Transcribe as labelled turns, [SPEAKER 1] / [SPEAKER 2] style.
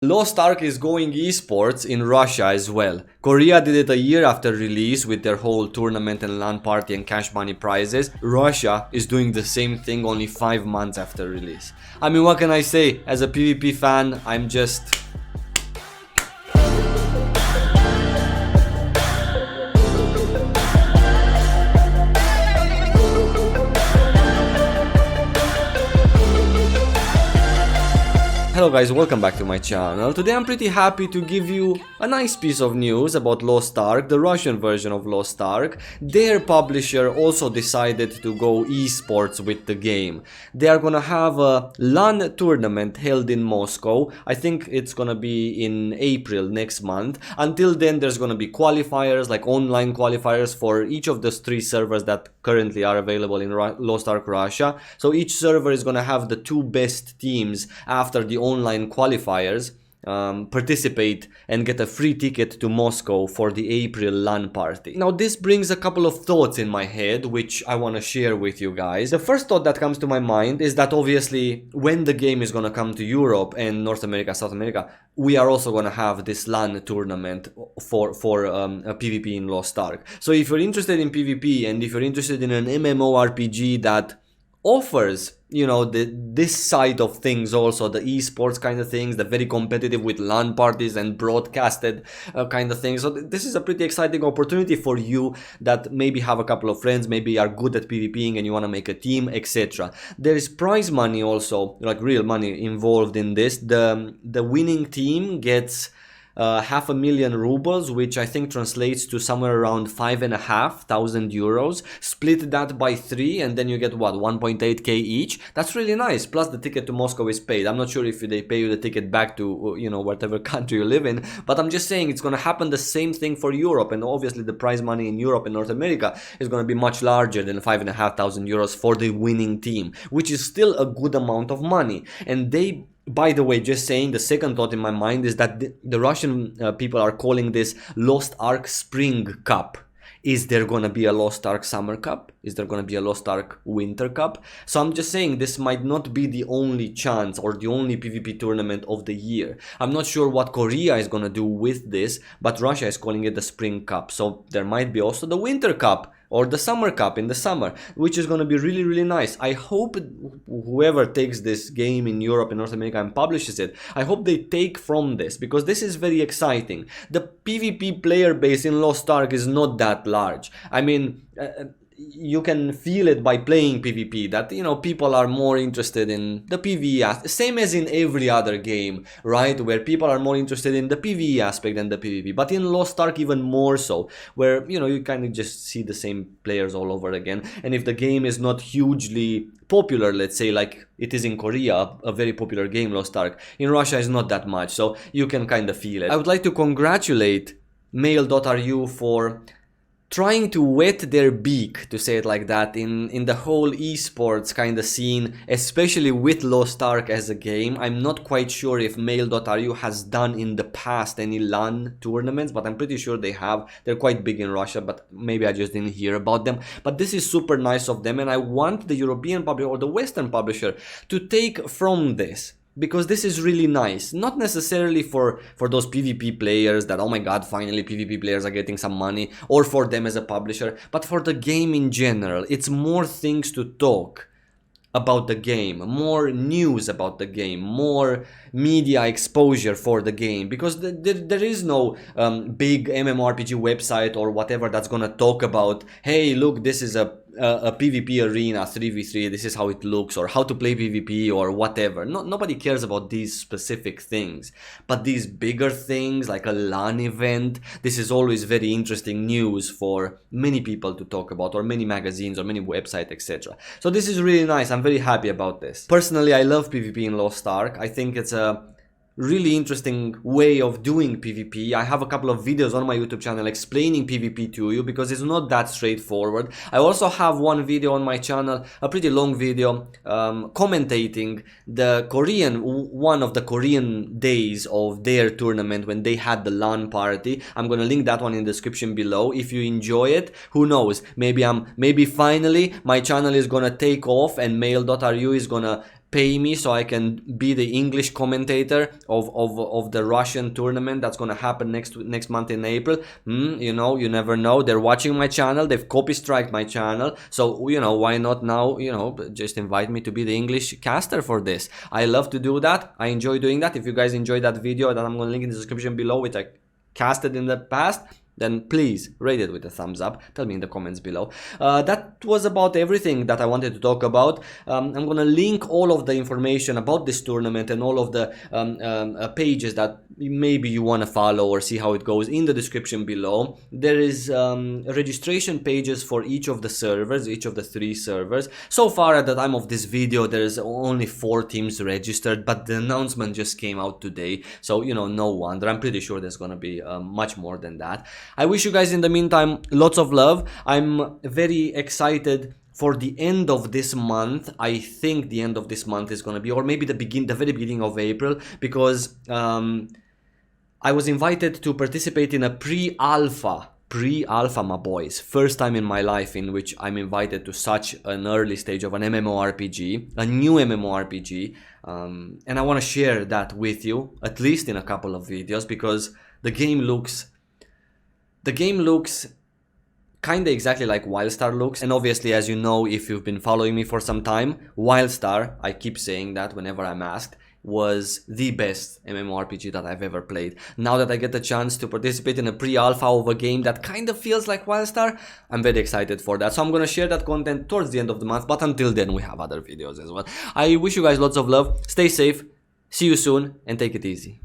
[SPEAKER 1] Lost Ark is going esports in Russia as well. Korea did it a year after release with their whole tournament and LAN party and cash money prizes. Russia is doing the same thing only 5 months after release. I mean, what can I say? As a PvP fan, I'm just... Hello guys, welcome back to my channel. Today I'm pretty happy to give you a nice piece of news about Lost Ark, the Russian version of Lost Ark. Their publisher also decided to go esports with the game. They are gonna have a LAN tournament held in Moscow. I think it's gonna be in April next month. Until then there's gonna be qualifiers, like online qualifiers for each of the 3 servers that currently are available in Lost Ark Russia. So each server is gonna have the 2 best teams after the online qualifiers participate and get a free ticket to Moscow for the April LAN party. Now this brings a couple of thoughts in my head which I want to share with you guys. The first thought that comes to my mind is that obviously when the game is gonna come to Europe and North America, South America, we are also gonna have this LAN tournament for a PvP in Lost Ark. So if you're interested in PvP and if you're interested in an MMORPG that offers, you know, this side of things, also the esports kind of things, the very competitive with LAN parties and broadcasted kind of things. So this is a pretty exciting opportunity for you that maybe have a couple of friends, maybe are good at PvPing and you want to make a team, etc. There is prize money also, like real money involved in this. The winning team gets 500,000 rubles, which I think translates to somewhere around 5,500 euros. Split that by 3 and then you get what, 1.8k each. That's really nice. Plus the ticket to Moscow is paid. I'm not sure if they pay you the ticket back to, you know, whatever country you live in, but I'm just saying it's gonna happen the same thing for Europe, and obviously the prize money in Europe and North America is gonna be much larger than 5,500 euros for the winning team, which is still a good amount of money. And they, by the way, just saying, the second thought in my mind is that the Russian people are calling this Lost Ark Spring Cup. Is there gonna be a Lost Ark Summer Cup? Is there gonna be a Lost Ark Winter Cup? So I'm just saying this might not be the only chance or the only PvP tournament of the year. I'm not sure what Korea is gonna do with this, but Russia is calling it the Spring Cup. So there might be also the Winter Cup or the Summer Cup in the summer, which is going to be really, really nice. I hope whoever takes this game in Europe and North America and publishes it, I hope they take from this, because this is very exciting. The PvP player base in Lost Ark is not that large. I mean, you can feel it by playing PvP that, you know, people are more interested in the PvE, same as in every other game, right, where people are more interested in the PvE aspect than the PvP, but in Lost Ark even more so, where, you know, you kind of just see the same players all over again. And if the game is not hugely popular, let's say like it is in Korea, a very popular game, Lost Ark, in Russia is not that much, so you can kind of feel it. I would like to congratulate Mail.ru for trying to wet their beak, to say it like that, in the whole esports kind of scene, especially with Lost Ark as a game. I'm not quite sure if Mail.ru has done in the past any LAN tournaments, but I'm pretty sure they have. They're quite big in Russia, but maybe I just didn't hear about them. But this is super nice of them, and I want the European publisher or the Western publisher to take from this, because this is really nice. Not necessarily for those PvP players that, oh my god, finally PvP players are getting some money, or for them as a publisher, but for the game in general. It's more things to talk about the game, more news about the game, more media exposure for the game, because there is no big MMORPG website or whatever that's gonna talk about, hey look, this is a PvP arena 3v3, this is how it looks, or how to play PvP or whatever. Nobody cares about these specific things, but these bigger things like a LAN event, this is always very interesting news for many people to talk about, or many magazines or many websites, etc. So this is really nice. I'm very happy about this. Personally, I love PvP in Lost Ark. I think it's a really interesting way of doing PvP. I have a couple of videos on my YouTube channel explaining PvP to you, because it's not that straightforward. I also have one video on my channel, a pretty long video, commentating the one of the Korean days of their tournament when they had the LAN party. I'm gonna link that one in the description below. If you enjoy it, who knows, maybe finally my channel is gonna take off and Mail.ru is gonna pay me so I can be the English commentator of the Russian tournament that's gonna happen next month in April. You know, you never know. They're watching my channel, they've copy-striked my channel, so you know, why not now, you know, just invite me to be the English caster for this. I love to do that, I enjoy doing that. If you guys enjoyed that video that I'm gonna link in the description below, which I casted in the past, then please rate it with a thumbs up. Tell me in the comments below. That was about everything that I wanted to talk about. I'm gonna link all of the information about this tournament and all of the pages that maybe you want to follow or see how it goes in the description below. There is registration pages for each of the servers, each of the 3 servers. So far at the time of this video there's only 4 teams registered, but the announcement just came out today, so you know, no wonder. I'm pretty sure there's gonna be much more than that. I wish you guys in the meantime lots of love. I'm very excited for the end of this month. I think the end of this month is gonna be, or maybe the very beginning of April, because I was invited to participate in a pre-alpha, my boys. First time in my life in which I'm invited to such an early stage of an MMORPG, a new MMORPG, and I want to share that with you, at least in a couple of videos, because the game looks kinda exactly like Wildstar looks. And obviously, as you know, if you've been following me for some time, Wildstar, I keep saying that whenever I'm asked, was the best MMORPG that I've ever played. Now that I get the chance to participate in a pre-alpha of a game that kind of feels like Wildstar, I'm very excited for that. So I'm gonna share that content towards the end of the month, but until then we have other videos as well. I wish you guys lots of love, stay safe, see you soon, and take it easy.